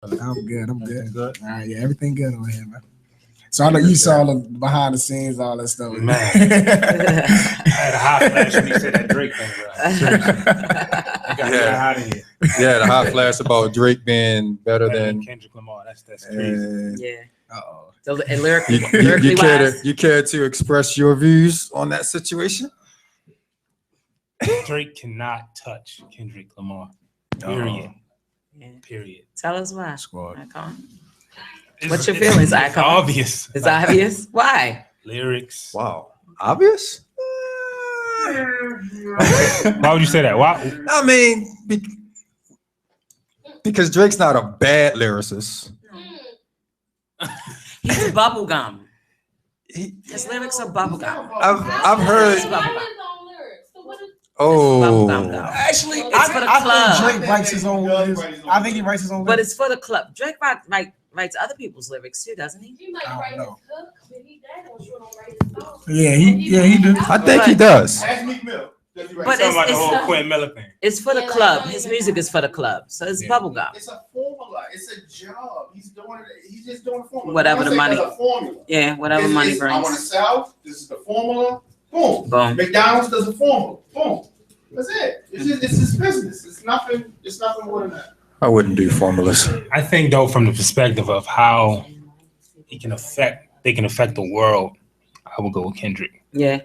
I'm good. I'm Everything good. good? All right, yeah, everything good on here, man. So I know you saw the behind the scenes, all that stuff. Man, I had a hot flash when you said that Drake thing, bro. I got Yeah. out of here. Yeah, the hot flash about Drake being better Better than than. Kendrick Lamar. That's crazy. Yeah. Uh-oh. So and lyrically, You lyrically care wise, to express your views on that situation? Drake cannot touch Kendrick Lamar. Period. yeah. Period. Tell us why. Squad. Icon. It's- What's your it's- feelings, It's Icon? obvious. It's Like, obvious. Why? Lyrics. Wow, obvious. Why would you say that? Why? I mean, because Drake's not a bad lyricist. He's bubblegum. He- His lyrics are bubblegum. I've heard. It's bubblegum. Oh, Bubblegum, though. Actually, It's for the I club. think Drake writes his own. I think he writes his own. But lyrics. it's for the club. Drake writes other people's lyrics too, doesn't he? I don't know. Yeah, he do. I think he does. Ask Meek Mill. Does he write But Talking about the it's whole not- Quentin Miller thing. It's for the club. His music is for the club. So it's Yeah. bubblegum. It's a formula. It's a job. He's doing it. He's just doing a formula. Whatever the money- Does a formula. Yeah, whatever money I want to brings. sell. This is the formula. Boom. Boom. McDonald's does a formula. Boom. That's it. It's his business. It's nothing. It's nothing more than that. I wouldn't do formulas. I think though, from the perspective of how they can affect the world, I would go with Kendrick Yeah,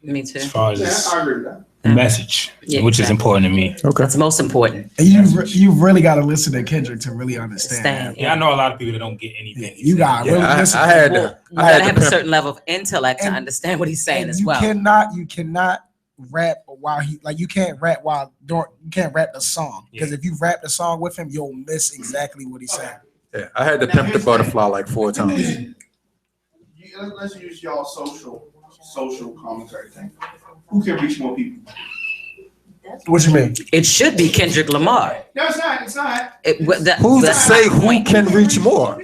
me too. as far as Yeah, his I agree with that. message, Yeah, which is exactly. important to me. Okay. It's most important. And you really got to listen to Kendrick to really understand. Stand. Yeah, I know a lot of people that don't get anything. Yeah, he you says. got Yeah, really I listen. had Well, to. you I gotta had have to a pimp. certain level of intellect to And- understand what he's saying And as you well. cannot rap while you can't rap you can't rap the song because if you rap the song with him, you'll miss exactly what he's saying. Yeah, I had to pimp the butterfly like 4 times. Let's use y'all social commentary thing. Who can reach more people? What you mean? It should be Kendrick Lamar. No, it's not. It's not. Who's to That's say my who point. can reach more?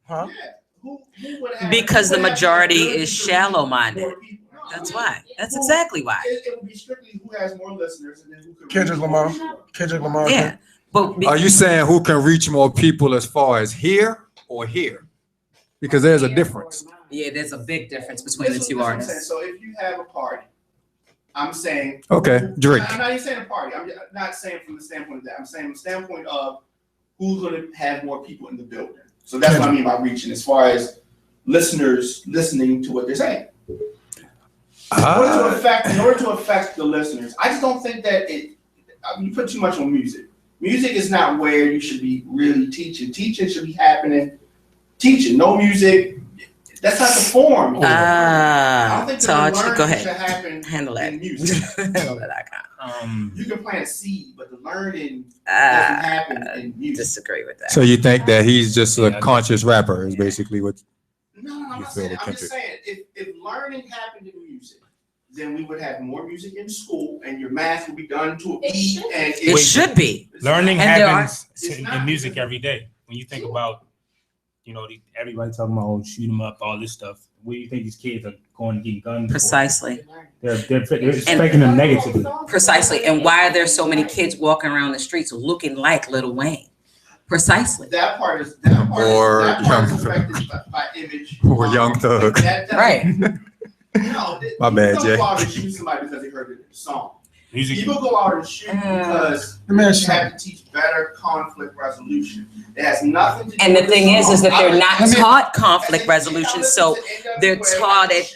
Huh? Yeah. Who would have, Because the who would have majority ability is to shallow-minded. reach more people? No, That's I mean, why. That's exactly why. It would be strictly who has more listeners and then who can Kendrick reach more Lamar. people. Kendrick Lamar. Yeah. But Are you saying who can reach more people as far as here or here? Because there's a difference. yeah, there's a big difference between the This is two what I'm saying. artists. So if you have a party, I'm saying. Okay, Drake. I'm not even saying a party. I'm not saying from the standpoint of that. I'm saying from the standpoint of who's going to have more people in the building. So that's what I mean by reaching, as far as listeners listening to what they're saying. In order to affect the listeners, I just don't think that you put too much on music. Music is not where you should be really teaching. Teaching should be happening. Teaching, no music. That's not the form. I don't think the Todd, learning go ahead. should happen Handle that. in music. Handle that, Icon. You can plant a seed, but the learning doesn't Ah, happen in music. disagree with that. So you think that he's just a Yeah, conscious rapper is basically what No, I'm You not feel saying. the I'm just Kendrick. saying if learning happened in music, then we would have more music in school, and your math would be done to a beat. And It should be. Learning And there happens It's in not. music every day. When you think about, everybody talking about shoot 'em up, all this stuff. Where do you think these kids are going to get guns? for? Precisely. They're expecting them negatively. Precisely. And why are there so many kids walking around the streets looking like Lil Wayne? Precisely. That part is Or young affected by image. or Young Thug. Right. No, My bad, don't Jay. go out and shoot somebody because they heard the song. Music. People go out and shoot because Let me you ask you have to teach better conflict resolution. It has nothing to do And the with thing is that they're not Let me- taught conflict resolution. So they're taught it.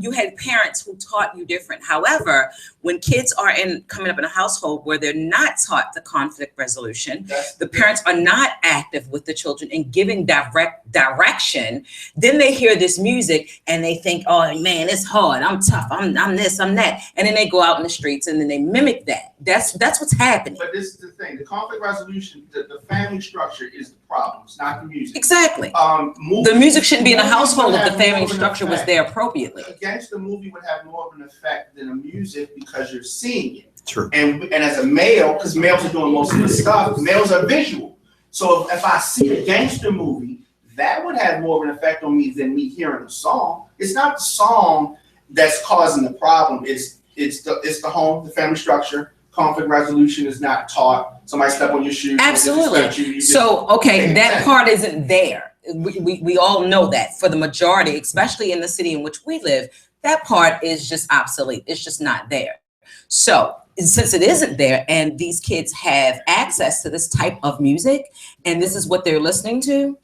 You had parents who taught you different. However, when kids are coming up in a household where they're not taught the conflict resolution, the parents are not active with the children and giving direct direction, then they hear this music and they think, oh man, it's hard. I'm tough. I'm this, I'm that. And then they go out in the streets and then they mimic that. That's what's happening. But this is the thing: the conflict resolution, the family structure is the problem. It's not the music. Exactly. Movies, The music shouldn't be in a movies household would if the have family more of an structure was effect. there appropriately. Against the movie would have more of an effect than a music because you're seeing it. True. And as a male, because males are doing most of the stuff, males are visual. So if I see a gangster movie, that would have more of an effect on me than me hearing a song. It's not the song that's causing the problem. It's the home, the family structure, conflict resolution is not taught. Somebody step on your shoe. Absolutely. So, okay, that part isn't there. We all know that for the majority, especially in the city in which we live, that part is just obsolete. It's just not there. So since it isn't there and these kids have access to this type of music and this is what they're listening to,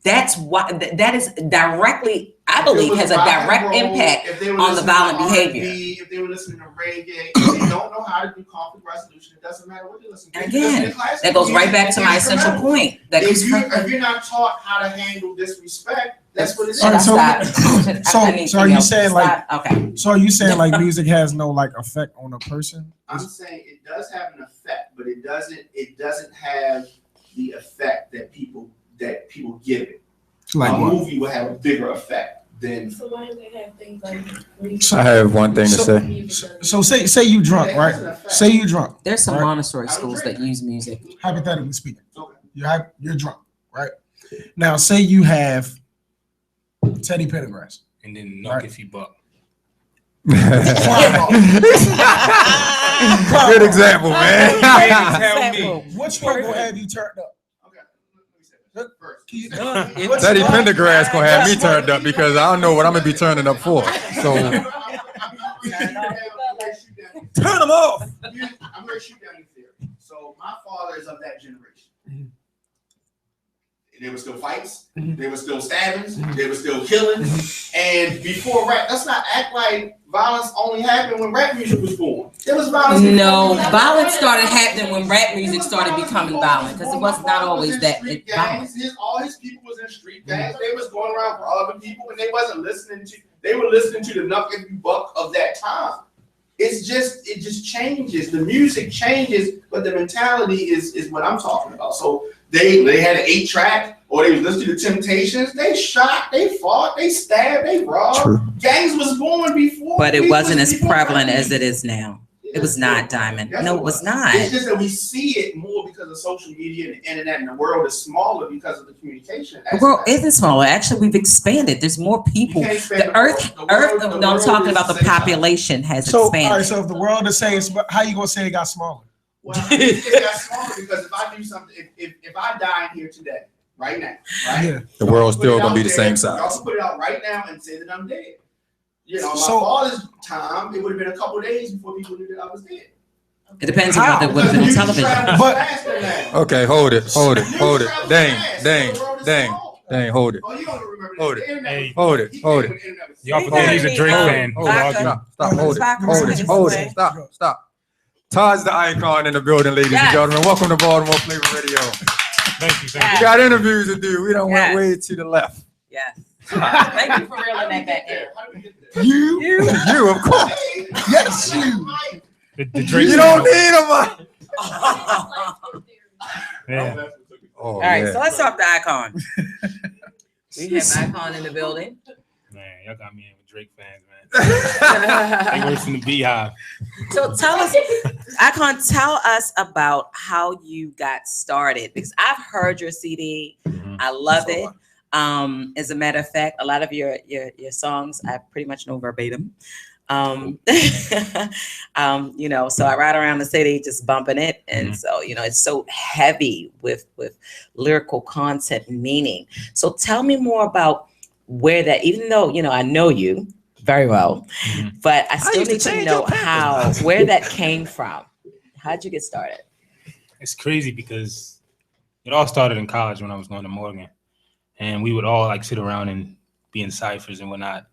that's why that is directly, I believe, has a direct impact on the violent behavior. If they were listening to reggae, if they don't know how to do conflict resolution, it doesn't matter what they listen to. And again, that goes right back to my essential point. If you're not taught how to handle disrespect, that's what it is. So are you saying like, okay? So are you saying like music has no like effect on a person? I'm saying it does have an effect, but it doesn't have the effect that people give it. Like a movie will have a bigger effect than. So why do they have things like? I have one thing to say. So say you drunk, right? Say you drunk. There's some right? Montessori schools that use music. Hypothetically speaking, Okay. you're drunk, right? Now say you have Teddy Pendergrass. And then knock if you buck. Good example, man. Which one will have you turned up? Teddy Pendergrass gonna have me turned up because I don't know what I'm gonna be turning up for. So turn them off. I'm gonna shoot down your theory. So my father is of that generation. There were still fights, there were still stabbings, there were still killing. And before rap, let's not act like violence only happened when rap music was born. There was violence. No, violence started happening when rap music started becoming violent because it was not always that violent. All his people was in street gangs. They was going around robbing people and they wasn't listening to, they were listening to the knuck if you buck of that time. It just changes. The music changes, but the mentality is what I'm talking about. So they had an 8-track, or they was listening to the Temptations. They shot, they fought, they stabbed, they robbed. True. Gangs was born before. But it wasn't as prevalent as it is now. It was not, Diamond. No, it was not. It's just that we see it more because of social media and the internet, and the world is smaller because of the communication. The world isn't smaller. Actually, we've expanded. There's more people. The earth, no, I'm talking about the population has expanded. All right, so if the world is saying, how you gonna say it got smaller? Well, it got smaller because if I do something, if I die in here today, right now, right? Yeah. The world's still gonna be the same size. Y'all can put it out right now and say that I'm dead. You know, my father's time, it would have been a couple of days before people knew that I was dead. It depends on what would have been on television. But okay, hold it. Dang, hold it. Oh, you don't remember Hold that. it. Hey, Hold it. y'all forget he's a Drake fan. Hold it. Stop. Todd's the icon in the building, ladies and gentlemen. Welcome to Baltimore Flava Radio. Thank you. We got interviews to do. We don't went way to the left. Yes. Thank you for reeling that back in. You, of course. yes, you. The Drake You don't need a mic. Yeah. Oh, All right, yeah. so let's talk the icon. We have icon in the building. Man, y'all got me in with Drake fans, man. They worse than the Beehive. So tell us, Icon, tell us about how you got started because I've heard your CD. I love it. As a matter of fact, a lot of your songs I pretty much know verbatim. You know, so I ride around the city just bumping it, and so you know it's so heavy with lyrical content and meaning. So tell me more about where that, even though you know I know you very well, but I still need to know where that came from. How'd you get started? It's crazy because it all started in college when I was going to Morgan, and we would all like sit around and be in ciphers and whatnot.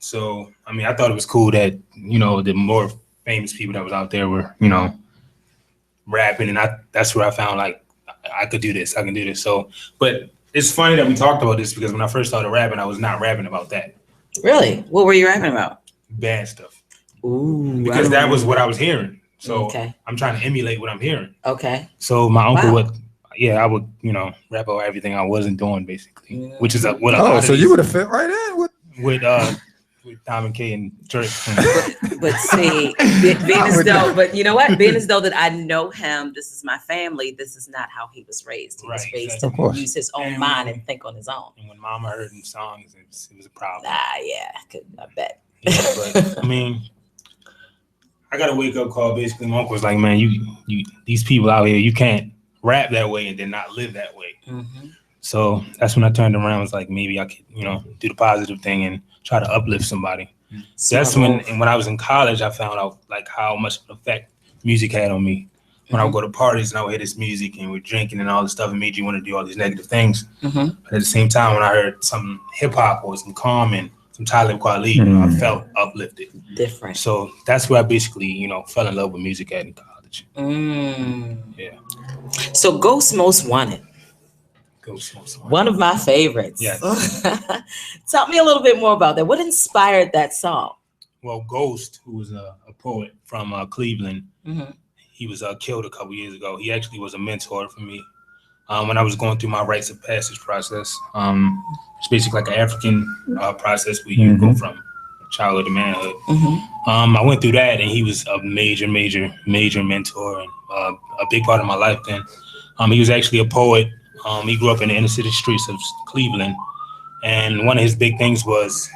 So, I mean, I thought it was cool that, you know, the more famous people that was out there were, you know, rapping. And that's where I found, like, I could do this. I can do this. So, but it's funny that we talked about this because when I first started rapping, I was not rapping about that. Really? What were you rapping about? Bad stuff. Ooh. Because that was what I was hearing. So okay. I'm trying to emulate what I'm hearing. Okay. So my uncle would, I would, you know, rap about everything I wasn't doing, basically, which is what a lot of so you would have fit right in with Diamond K and Drake. but see, being as though, but you know what? Being as though that I know him, this is my family. This is not how he was raised. He was raised to use his own mind and think on his own. And when Mama heard him songs, it was a problem. I bet. Yeah, but I mean, I got a wake up call. Basically, my uncle was like, "Man, you these people out here, you can't rap that way and then not live that way." Mm-hmm. So that's when I turned around. I was like, maybe I could, do the positive thing and try to uplift somebody. That's when I was in college, I found out like how much of an effect music had on me. When I would go to parties and I would hear this music and we're drinking and all this stuff, it made you want to do all these negative things. Mm-hmm. But at the same time, when I heard some hip hop or some calm and some Talib Kweli, I felt uplifted. Different. So that's where I basically, fell in love with music at in college. Yeah. So Ghost Most Wanted. One of my favorites. Yes. Tell me a little bit more about that. What inspired that song? Well, Ghost, who was a poet from Cleveland, he was killed a couple years ago. He actually was a mentor for me when I was going through my rites of passage process. It's basically like an African process where you go from childhood to manhood. I went through that, and he was a major mentor and a big part of my life then. He was actually a poet. He grew up in the inner city streets of Cleveland, and one of his big things was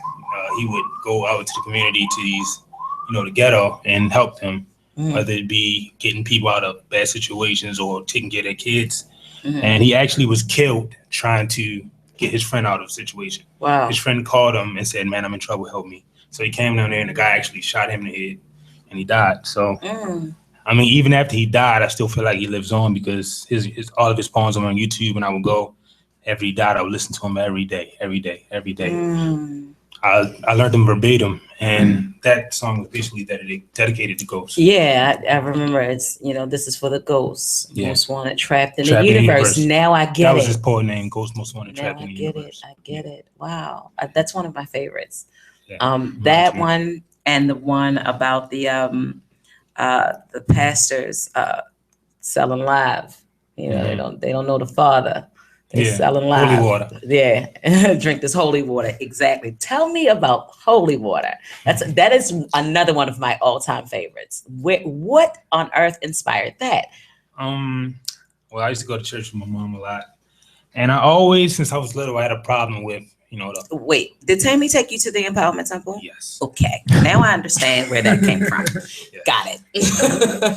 he would go out to the community, to these, the ghetto, and help them, whether it be getting people out of bad situations or taking care of their kids. And he actually was killed trying to get his friend out of the situation. Wow. His friend called him and said, "Man, I'm in trouble, help me." So he came down there, and the guy actually shot him in the head, and he died. So I mean, even after he died, I still feel like he lives on because all of his poems are on YouTube, and I would go after he died. I would listen to him every day. I learned them verbatim, and that song was basically dedicated to ghosts. Yeah, I remember. It's this is for the ghosts, most wanted, trapped in Trapped the in the universe. universe. Now I get it. That was his poet name, Ghost Most Wanted, Now Trapped I in the get Universe. it. I get it. Wow, that's one of my favorites. Yeah. That one and the one about the pastors selling live. They don't know the Father. They're selling live. Holy water. Yeah, drink this holy water. Exactly. Tell me about holy water. That is another one of my all-time favorites. What on earth inspired that? Well, I used to go to church with my mom a lot, and I always, since I was little, I had a problem with Wait, did Tammy take you to the Empowerment Temple? Yes. Okay, now I understand where that came from. Yeah. Got it.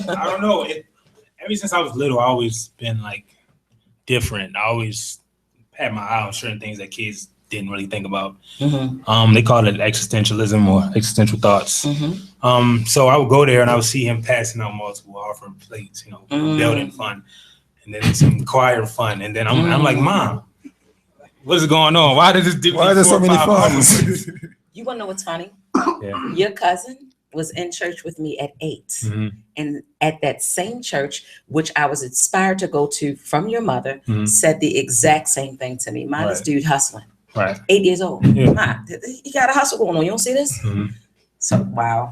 I don't know. Ever since I was little, I always been like different. I always had my eye on certain things that kids didn't really think about. They call it existentialism or existential thoughts. So I would go there and I would see him passing out multiple offering plates, building fun, and then some choir fun, and then I'm like, "Mom, what is going on? Why is there so many funds?" You want to know what's funny? Yeah. Your cousin was in church with me at 8. And at that same church, which I was inspired to go to from your mother, said the exact same thing to me. This dude hustling. Right. 8 years old. Yeah. He got a hustle going on. You don't see this? So, wow.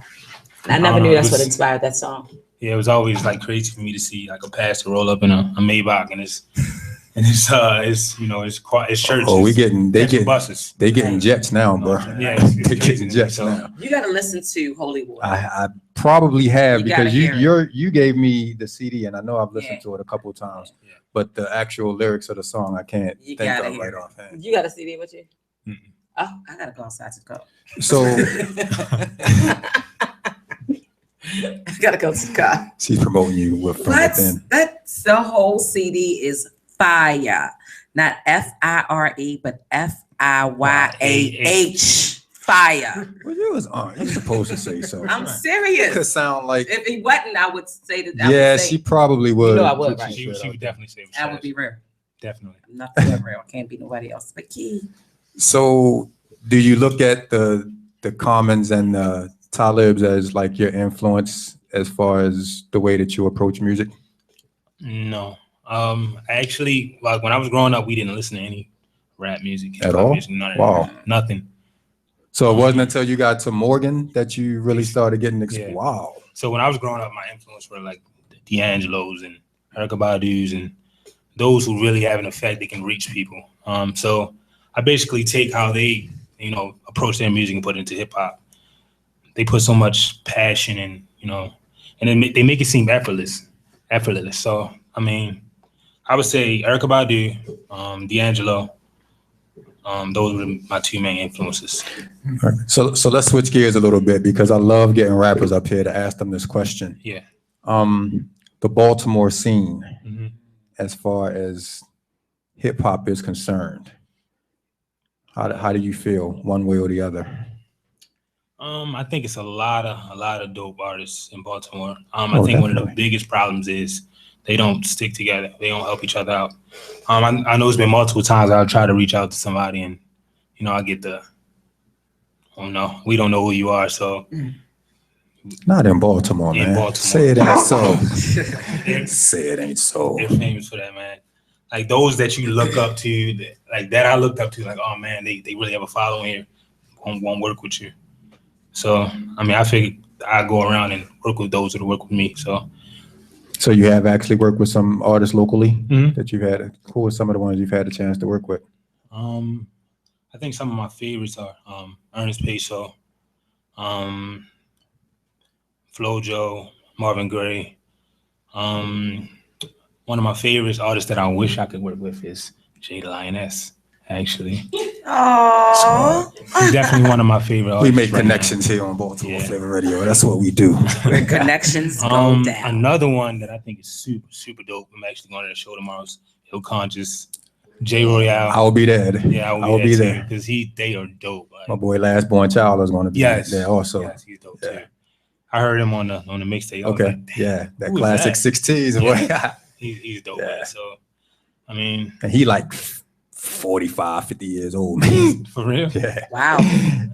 I never knew that's what inspired that song. Yeah, it was always like crazy for me to see like a pastor roll up in a Maybach and it's church. Oh, they getting buses. They getting jets now, bro. Yeah, They getting jets now. You got to listen to Holy Water. I probably have You because gotta hear you gave me the CD and I know I've listened Yeah. to it a couple of times, Yeah. but the actual lyrics of the song I can't You think gotta of hear right it. offhand. You got a CD with you? Mm-mm. Oh, I got to go outside to go. So I got to go to the car. she's promoting you from within. That's the whole CD is fire. Not FIRE, but FIYAH. Fire. Well, you was on. You're supposed to say so. I'm It could serious. sound like If he wasn't, I would say that. yeah, she probably would. You know I would, right? She would definitely say I would be real. definitely. I'm not that real. I can't be nobody else. But key. So, do you look at the Commons and the Talibs as like your influence as far as the way that you approach music? No. Actually, like when I was growing up, we didn't listen to any rap music At all? Music, none of Wow. that. Nothing. So it wasn't until you got to Morgan that you really started getting Yeah. wow. So when I was growing up, my influence were like D'Angelo's and Erykah Badu's and those who really have an effect. They can reach people. So I basically take how they, approach their music and put it into hip hop. They put so much passion and then they make it seem effortless. So I mean, I would say Erykah Badu, D'Angelo, Those were my two main influences. Right. So let's switch gears a little bit because I love getting rappers up here to ask them this question. Yeah. The Baltimore scene, Mhm. as far as hip hop is concerned, how do you feel one way or the other? I think it's a lot of dope artists in Baltimore. I Oh, think one of the definitely. biggest problems is they don't stick together. They don't help each other out. I know it's been multiple times I'll try to reach out to somebody and, I get the, oh no, we don't know who you are. So Not in Baltimore, in man. Baltimore, Say it ain't so. they're, Say it ain't so. they're famous for that, man. Like those that you look up to, that I looked up to, like, oh man, they really have a following here. Won't work with you. So, I figured I go around and work with those that work with me. So you have actually worked with some artists locally Mhm. that you've had. Who are some of the ones you've had a chance to work with? I think some of my favorites are Ernest Peso, Flojo, Marvin Gaye. One of my favorite artists that I wish I could work with is Jay the Lioness, actually. Oh, He's definitely one of my favorite We artists. make right connections here on Baltimore Yeah. Flava Radio. That's what we do. where connections go now. down. Another one that I think is super, super dope. I'm actually going to the show tomorrow. Ill Conscious, Jay Royale. I will be there. Yeah, I will be there because they are dope. Like, My boy Last Born Child is going to be there also. Yes, he's dope Yeah. too. I heard him on the mixtape. I was Okay. like, damn, Yeah. That who is classic that? 16s. Yeah. He's dope. Yeah. Man. So, And he like 45, 50 years old, man. for real? Yeah. Wow.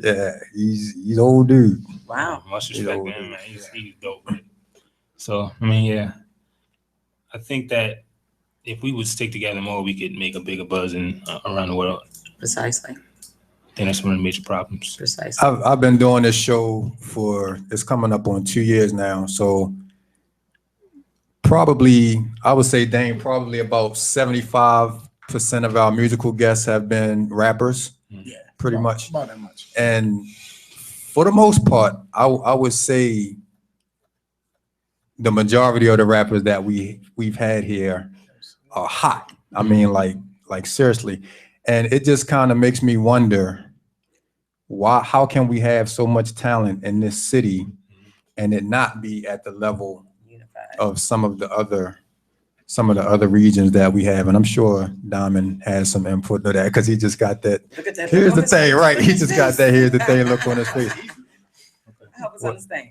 Yeah. He's old dude. Wow. Much He's respect old, to him, dude. man. He's dope. Man. So, yeah. I think that if we would stick together more, we could make a bigger buzz around the world. Precisely. I think that's one of the major problems. Precisely. I've been doing this show it's coming up on 2 years now. So probably, I would say, Dane, probably about 75% of our musical guests have been rappers, Yeah, pretty much. About that much. And for the most part, I would say the majority of the rappers that we've had here are hot. I mean, like seriously. And it just kind of makes me wonder how can we have so much talent in this city and it not be at the level Unified. of some of the other regions that we have. And I'm sure Diamond has some input to that because he just got that. Look at that. Here's look the on his thing, face. right? Look He at just his got that. face. Here's the thing. Look on his face. Help us understand.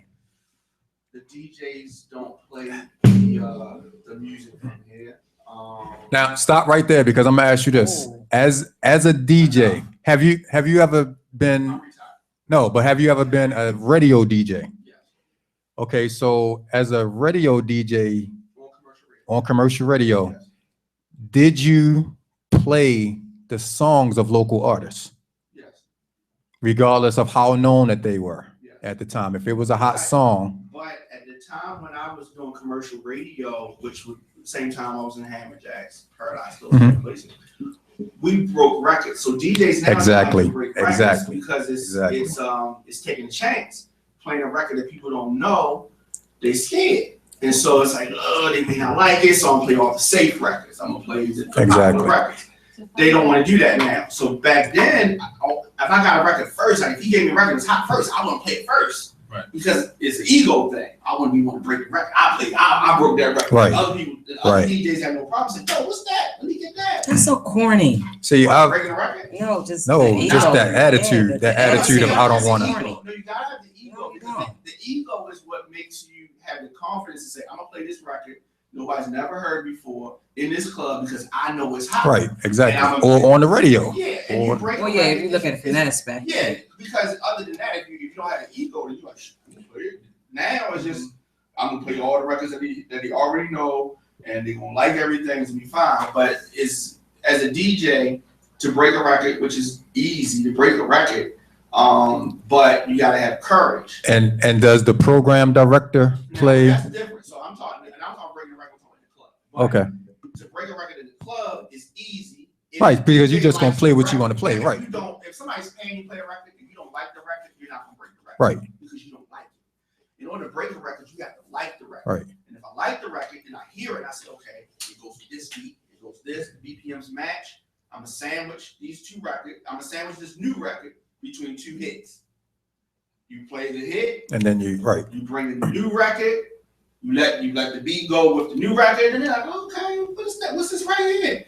The DJs don't play the music from here. Now stop right there because I'm gonna ask you this: Oh. as a DJ, have you ever been? I'm retired. No, but have you ever been a radio DJ? Yes. Okay, so as a radio DJ On commercial radio. on commercial radio, Yes. did you play the songs of local artists, Yes. regardless of how known that they were Yes. at the time? If it was a hot song, But at the time when I was doing commercial radio, which was the same time I was in Hammer Jacks, Paradise, those Mhm. places, we broke records. So DJs now Exactly, have to break records exactly, because exactly. it's taking a chance. Playing a record that people don't know, they scared. And so it's like, oh, they may not like it, so I'm gonna play all the safe records. I'm gonna play the Exactly. popular records. They don't want to do that now. So back then, if I got a record first, like if he gave me a record that's hot first, I want to play it first. Right. Because it's an ego thing. I want to break the record. I broke that record. Right. Other people, Right. DJs have no problem saying, yo, what's that? Let me get that. That's so corny. see, What, breaking the record? No, just No, the ego. just that attitude, Yeah, that attitude of I don't wanna- No, you gotta have the ego. No, you Because don't. the ego is what makes you have the confidence to say, I'm gonna play this record nobody's never heard before in this club because I know it's hot. right, exactly, And I'm or on the radio. Yeah, and you Or- break. Well, a yeah, if record, you look at it from that aspect. Yeah, because other than that, if you don't have an ego, then you're like, shit, I'm gonna play it. Now it's just I'm gonna play all the records that they already know, and they're gonna like everything. It's gonna be fine. But it's as a DJ to break a record, which is easy to break a record, but you gotta have courage. And does the program director Now, play? that's different. So I'm talking breaking a record in the club. But Okay, to break a record in the club is easy. If right, because you're they just gonna like play the what you record. want to play, If right, you don't, if somebody's paying you to play a record and you don't like the record, you're not gonna break the record. right, Because you don't like it. In order to break a record, you have to like the record. right. And if I like the record and I hear it, I say, okay, it goes to this beat, it goes to this, the BPMs match, I'm I'm gonna sandwich these two records. I'm gonna sandwich this new record between two hits. You play the hit, and then you bring in the new record. You let the beat go with the new record, and they're like, okay, what's that? What's this right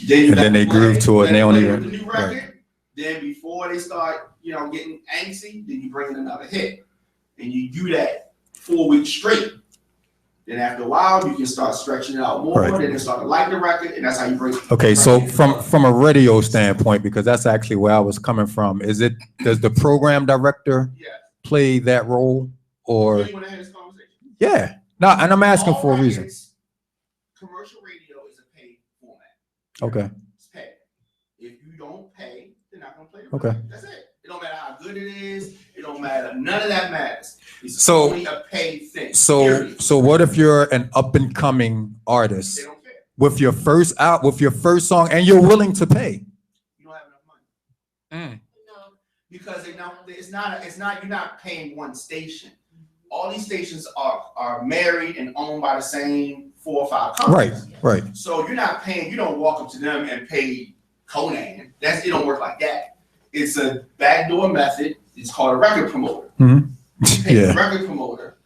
here? Then they groove to it, and they don't even. The new record. Then before they start, getting angsty, then you bring in another hit, and you do that 4 weeks straight. Then after a while, you can start stretching it out more. Right. Then they start to like the record, and that's how you break. Okay, so from a radio standpoint, because that's actually where I was coming from, does the program director play that role, or? You want to have this conversation? Yeah, no, and I'm asking for a reason. Commercial radio is a paid format. Okay. It's paid. If you don't pay, they're not gonna play it. Okay. That's it. It don't matter how good it is. It don't matter. None of that matters. It's only a paid thing. So what if you're an up and coming artist? They don't care. With your first song, and you're willing to pay? You don't have enough money. No. Because it's not. You're not paying one station. All these stations are married and owned by the same 4 or 5 companies. Right. So you're not paying. You don't walk up to them and pay Conan. It don't work like that. It's a backdoor method. It's called a record promoter. Mm-hmm. You pay the record promoter.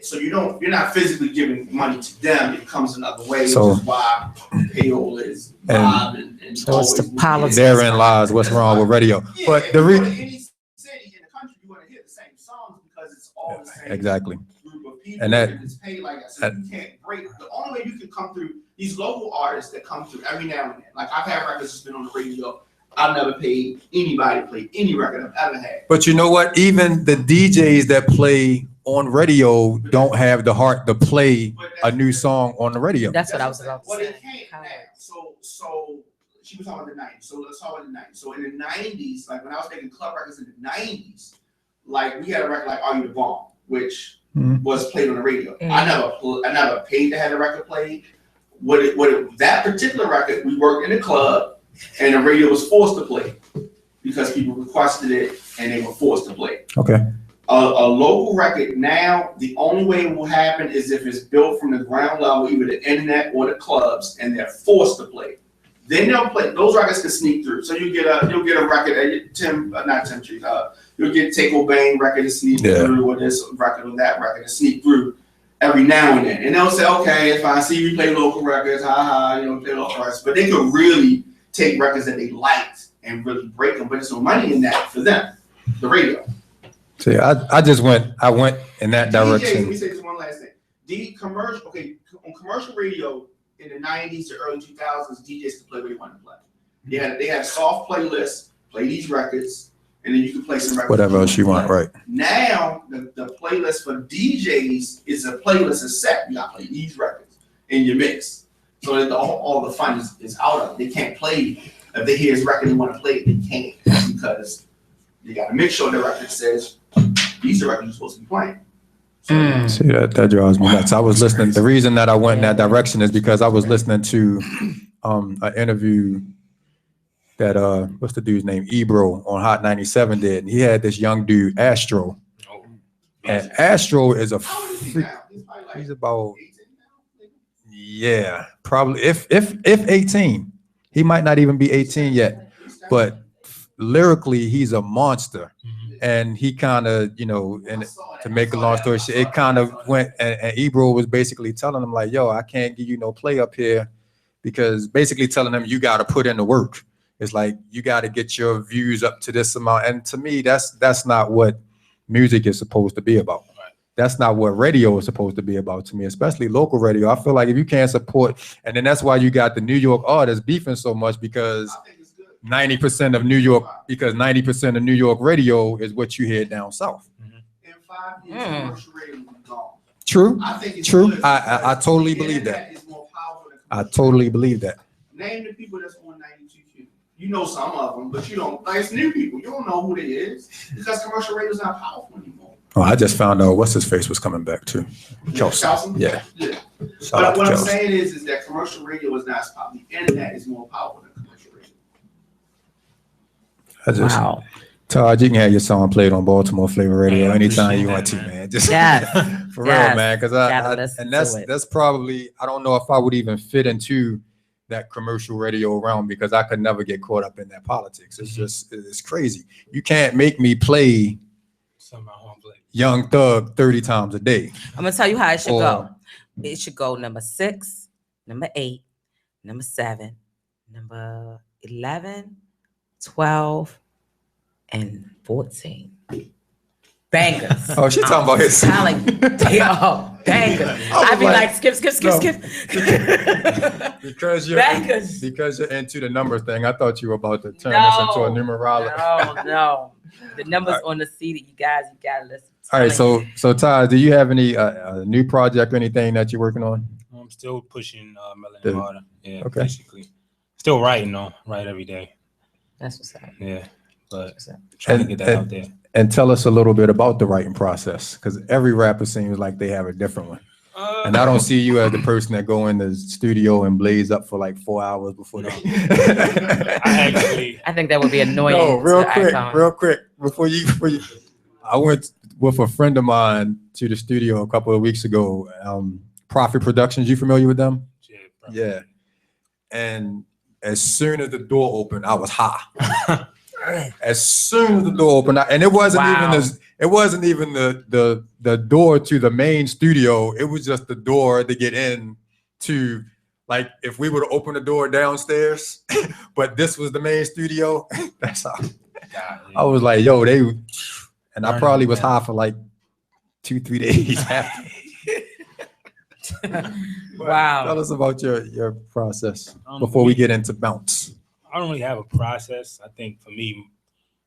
So you're not physically giving money to them. It comes another way, which is why payroll is Bob and so it's the policy. Therein lies what's wrong with radio. Yeah, but if you go to any city in the country, you're going to hear the same songs because it's all the same group of people. And that it's paid like that. So you can't break. The only way you can come through these local artists that come through every now and then. Like I've had records that's been on the radio. I've never paid anybody to play any record I've ever had. But you know what? Even the DJs that play on radio don't have the heart to play a new song on the radio. That's what I was about to say. Well, they can't now. So she was talking about the 90s. So let's talk about the 90s. So in the 90s, like when I was making club records in the 90s, like we had a record like Are You the Bomb, which was played on the radio. I never paid to have the record played. That particular record, we worked in a club. And the radio was forced to play because people requested it and they were forced to play. Okay. A local record now, the only way it will happen is if it's built from the ground level, either the internet or the clubs, and they're forced to play. Then they'll play. Those records can sneak through. So you'll get a record, not Tim Trees. You'll get Take Bang record to sneak through, or this record or that record to sneak through every now and then. And they'll say, okay, if I see you play local records, play local records. But they could really take records that they liked and really break them, but there's no money in that for them, the radio. See, I went in that direction. Let me say this one last thing. On commercial radio in the 90s to early 2000s, DJs could play what they wanted to play. They had soft playlists, play these records, and then you can play some records. Whatever else you want, right. Now, the playlist for DJs is a playlist is set. You got to play these records in your mix. So that all the fun is out of it. They can't play. If they hear his record and want to play it, they can't because they got to make sure the record says these are records you're supposed to be playing. So, see, that drives me nuts. I was listening. The reason that I went in that direction is because I was listening to an interview that what's the dude's name? Ebro on Hot 97 did. And he had this young dude, Astro. And Astro is a freak. He's about probably if 18. He might not even be 18 yet, but lyrically he's a monster. And he kind of, and to make a long story short, it kind of went, and Ebro was basically telling him like, yo, I can't give you no play up here, because basically telling him you got to put in the work. It's like, you got to get your views up to this amount. And to me, that's not what music is supposed to be about. That's not what radio is supposed to be about to me, especially local radio. I feel like if you can't support, and then that's why you got the New York artists beefing so much, because 90% of New York radio is what you hear down south. In 5 years, commercial radio will be gone. True. I think it's true. Good. I totally believe that. I totally believe that. Name the people that's on 92Q. You know some of them, but you don't. Like, it's new people. You don't know who they is because commercial radio is not powerful anymore. Oh, I just found out what's his face was coming back too. Kelson? Yeah. But what I'm saying is that commercial radio is not as powerful. The internet is more powerful than commercial radio. Wow. Todd, you can have your song played on Baltimore Flava Radio anytime you want to, man. Just for real, man. Because that's probably, I don't know if I would even fit into that commercial radio realm because I could never get caught up in that politics. It's just, it's crazy. You can't make me play Young Thug 30 times a day. I'm gonna tell you how it should Or- go. It should go number 6, number 8, number 7, number 11, 12, and 14. Bangers. Oh, she's talking about his. Bangers. I'd be like, skip. Because you're Bangers. because you're into the number thing. I thought you were about to turn this into a numerology. No. The numbers on the CD, you gotta listen. All right, so Ty, do you have any new project or anything that you're working on? I'm still pushing Melanin Harder. Yeah, Okay. basically. Still writing though, write every day. That's what's up. Yeah, but trying to get that out there. And tell us a little bit about the writing process, because every rapper seems like they have a different one. And I don't see you as the person that go in the studio and blaze up for like 4 hours before they. I think that would be annoying. No, real quick, before you. I went with a friend of mine to the studio a couple of weeks ago. Profit Productions, you familiar with them? Yeah. And as soon as the door opened, I was high. As soon as the door opened, and it wasn't even the door to the main studio. It was just the door to get in to, like, if we would open the door downstairs, but this was the main studio. That's how I was like, yo, and I probably was high for like 2-3 days after. Wow. Tell us about your process before we get into bounce. I don't really have a process. I think for me,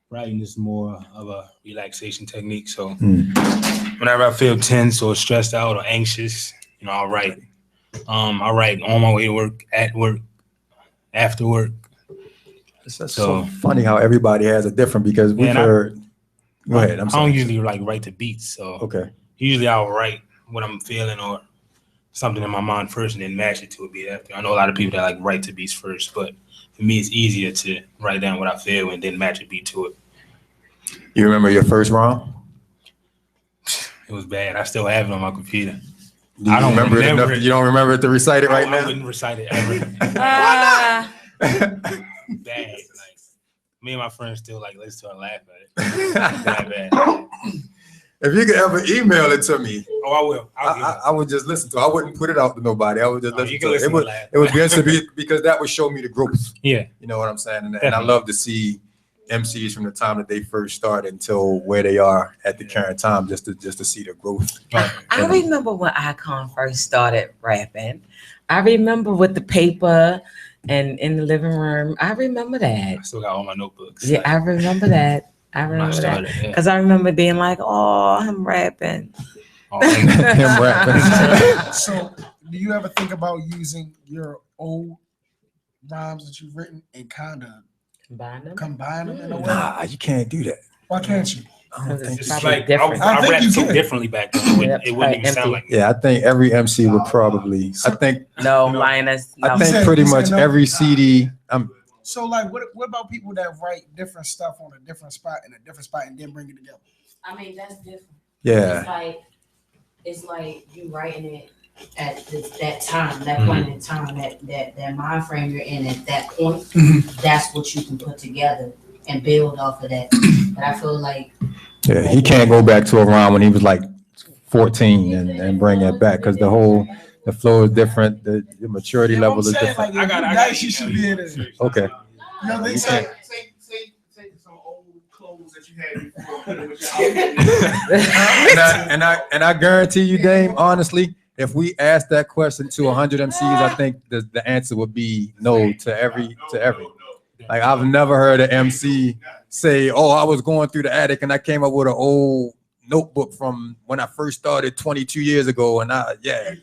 writing is more of a relaxation technique. So whenever I feel tense or stressed out or anxious, I'll write. I write on my way to work, at work, after work. It's so funny how everybody has a different, because we've heard. Go ahead. I'm sorry. I don't usually write to beats. So okay. Usually I'll write what I'm feeling or something in my mind first and then match it to a beat after. I know a lot of people that write to beats first, but for me, it's easier to write down what I feel and then match a beat to it. You remember your first rhyme? It was bad. I still have it on my computer. I don't remember it enough. You don't remember it to recite it right now? I wouldn't recite it ever. Why not? Bad. Me and my friends still listen to it and laugh at it. That bad. If you could ever email it to me, I will. I would just listen to it. I wouldn't put it out to nobody. I would just listen to it. Listen it would be interesting because that would show me the growth. Yeah. You know what I'm saying? And I love to see MCs from the time that they first started until where they are at the current time, just to see the growth. I remember when Icon first started rapping. I remember with the paper and in the living room. I remember that. I still got all my notebooks. Yeah, I remember that. Because I remember being like, oh, I'm rapping. Oh, him rapping. So do you ever think about using your old rhymes that you've written and kind of combine them in a way? Nah, you can't do that. Why can't you? It's like I rap so differently back then. It wouldn't even sound like it. Yeah, I think every MC would probably. I think Linus. I think pretty much every CD. So what about people that write different stuff on a different spot in a different spot and then bring it together? I mean, that's different. Yeah. It's like you writing it at that time, that point in time, that mind frame you're in at that point. That's what you can put together and build off of that. But I feel like he can't go back to a rhyme when he was like 14 and bring it back, because the flow is different, the maturity level is different. You should be in it. Okay. They say some old clothes that you had before. and I guarantee you, Dame, honestly, if we asked that question to 100 MCs, I think the answer would be no to every. Like, I've never heard an MC say, "Oh, I was going through the attic and I came up with an old notebook from when I first started 22 years ago." And yeah,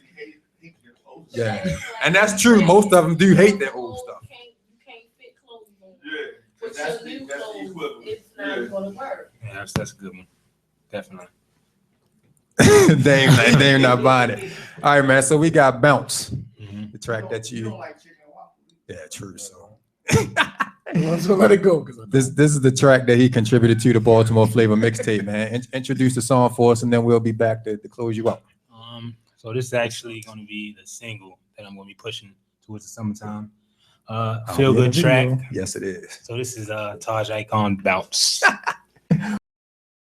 and that's true. Most of them do hate that old stuff. You can't fit clothes on. Yeah, but that's the equivalent. It's not gonna work. Yeah, that's a good one. Definitely. Dame not buying it. All right, man. So we got Bounce, the track that you. Yeah, true. So. So let it go. This is the track that he contributed to the Baltimore Flava mixtape, man. Introduce the song for us, and then we'll be back to close you out. So this is actually going to be the single that I'm going to be pushing towards the summertime. I'll Feel be in good the track. video. Yes, it is. So this is Taj Icon Bounce.